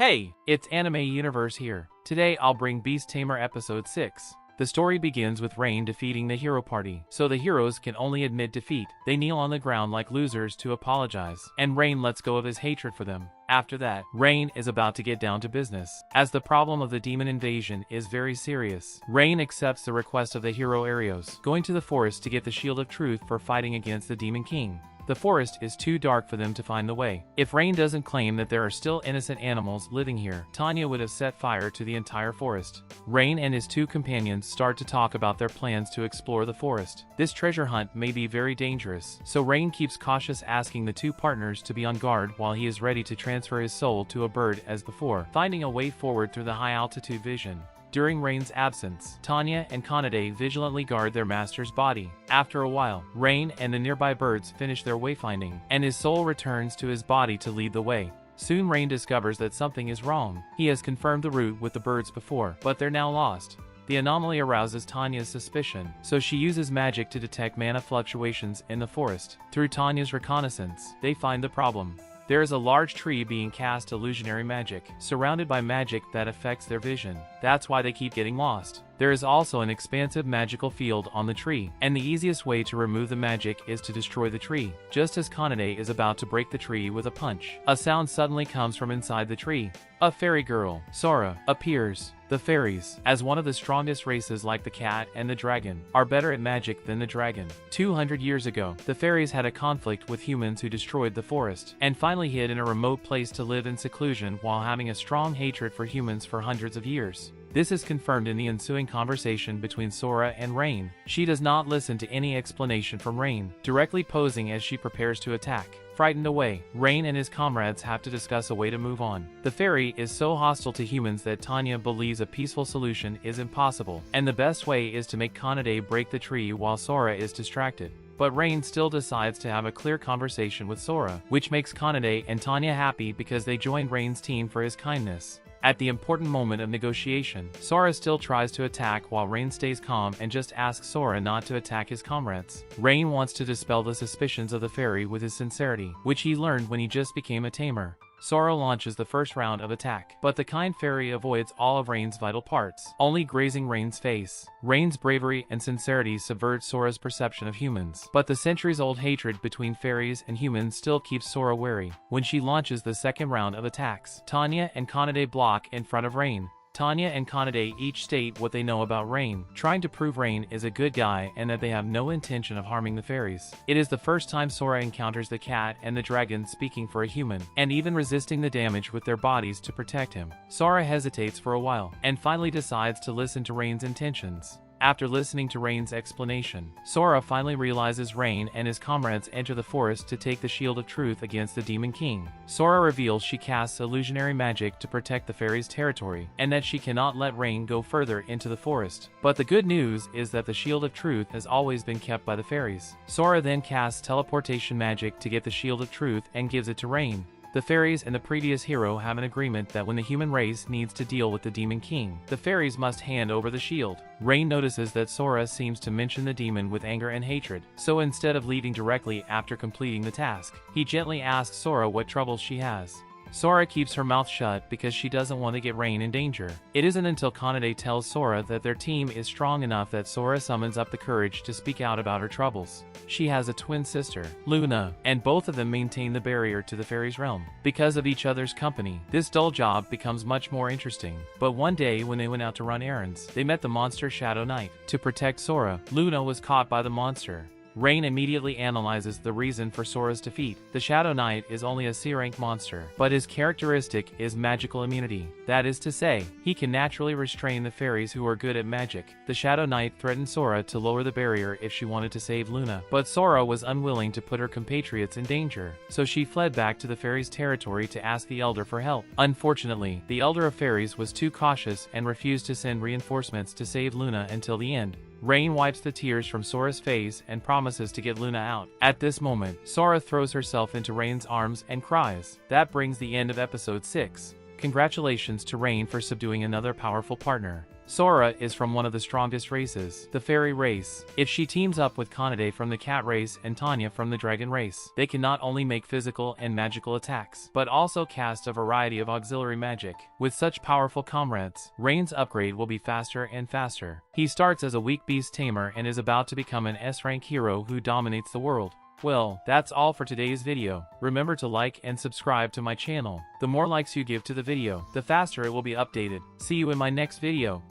Hey, it's Anime Universe here. Today I'll bring Beast Tamer episode 6. The story begins with Rain defeating the hero party, so the heroes can only admit defeat. They kneel on the ground like losers to apologize, and Rain lets go of his hatred for them. After that, Rain is about to get down to business, as the problem of the demon invasion is very serious. Rain accepts the request of the hero Arios, going to the forest to get the Shield of Truth for fighting against the Demon King. The forest is too dark for them to find the way. If Rain doesn't claim that there are still innocent animals living here, Tanya would have set fire to the entire forest. Rain and his two companions start to talk about their plans to explore the forest. This treasure hunt may be very dangerous, so Rain keeps cautious, asking the two partners to be on guard while he is ready to transfer his soul to a bird as before, finding a way forward through the high-altitude vision. During Rain's absence, Tanya and Kanade vigilantly guard their master's body. After a while, Rain and the nearby birds finish their wayfinding, and his soul returns to his body to lead the way. Soon Rain discovers that something is wrong. He has confirmed the route with the birds before, but they're now lost. The anomaly arouses Tanya's suspicion, so she uses magic to detect mana fluctuations in the forest. Through Tanya's reconnaissance, they find the problem. There is a large tree being cast illusionary magic, surrounded by magic that affects their vision. That's why they keep getting lost. There is also an expansive magical field on the tree, and the easiest way to remove the magic is to destroy the tree. Just as Kanade is about to break the tree with a punch, a sound suddenly comes from inside the tree. A fairy girl, Sora, appears. The fairies, as one of the strongest races like the cat and the dragon, are better at magic than the dragon. 200 years ago, the fairies had a conflict with humans who destroyed the forest, and finally hid in a remote place to live in seclusion while having a strong hatred for humans for hundreds of years. This is confirmed in the ensuing conversation between Sora and Rain. She does not listen to any explanation from Rain, directly posing as she prepares to attack. Frightened away, Rain and his comrades have to discuss a way to move on. The fairy is so hostile to humans that Tanya believes a peaceful solution is impossible, and the best way is to make Kanade break the tree while Sora is distracted. But Rain still decides to have a clear conversation with Sora, which makes Kanade and Tanya happy because they joined Rain's team for his kindness. At the important moment of negotiation, Sora still tries to attack while Rain stays calm and just asks Sora not to attack his comrades. Rain wants to dispel the suspicions of the fairy with his sincerity, which he learned when he just became a tamer. Sora launches the first round of attack, but the kind fairy avoids all of Rain's vital parts, only grazing Rain's face. Rain's bravery and sincerity subvert Sora's perception of humans, but the centuries-old hatred between fairies and humans still keeps Sora wary. When she launches the second round of attacks, Tanya and Kanade block in front of Rain. Tanya and Kanade each state what they know about Rain, trying to prove Rain is a good guy and that they have no intention of harming the fairies. It is the first time Sora encounters the cat and the dragon speaking for a human, and even resisting the damage with their bodies to protect him. Sora hesitates for a while, and finally decides to listen to Rain's intentions. After listening to Rain's explanation, Sora finally realizes Rain and his comrades enter the forest to take the Shield of Truth against the Demon King. Sora reveals she casts illusionary magic to protect the fairies' territory, and that she cannot let Rain go further into the forest. But the good news is that the Shield of Truth has always been kept by the fairies. Sora then casts teleportation magic to get the Shield of Truth and gives it to Rain. The fairies and the previous hero have an agreement that when the human race needs to deal with the Demon King, the fairies must hand over the shield. Rain notices that Sora seems to mention the demon with anger and hatred, so instead of leaving directly after completing the task, he gently asks Sora what troubles she has. Sora keeps her mouth shut because she doesn't want to get Rain in danger. It isn't until Kanade tells Sora that their team is strong enough that Sora summons up the courage to speak out about her troubles. She has a twin sister, Luna, and both of them maintain the barrier to the fairies' realm. Because of each other's company, this dull job becomes much more interesting. But one day when they went out to run errands, they met the monster Shadow Knight. To protect Sora, Luna was caught by the monster. Rain immediately analyzes the reason for Sora's defeat. The Shadow Knight is only a C-rank monster, but his characteristic is magical immunity. That is to say, he can naturally restrain the fairies who are good at magic. The Shadow Knight threatened Sora to lower the barrier if she wanted to save Luna, but Sora was unwilling to put her compatriots in danger, so she fled back to the fairies' territory to ask the Elder for help. Unfortunately, the Elder of Fairies was too cautious and refused to send reinforcements to save Luna until the end. Rain wipes the tears from Sora's face and promises to get Luna out. At this moment, Sora throws herself into Rain's arms and cries. That brings the end of episode 6. Congratulations to Rain for subduing another powerful partner. Sora is from one of the strongest races, the fairy race. If she teams up with Kanade from the cat race and Tanya from the dragon race, they can not only make physical and magical attacks, but also cast a variety of auxiliary magic. With such powerful comrades, Rain's upgrade will be faster and faster. He starts as a weak beast tamer and is about to become an S-rank hero who dominates the world. Well, that's all for today's video. Remember to like and subscribe to my channel. The more likes you give to the video, the faster it will be updated. See you in my next video.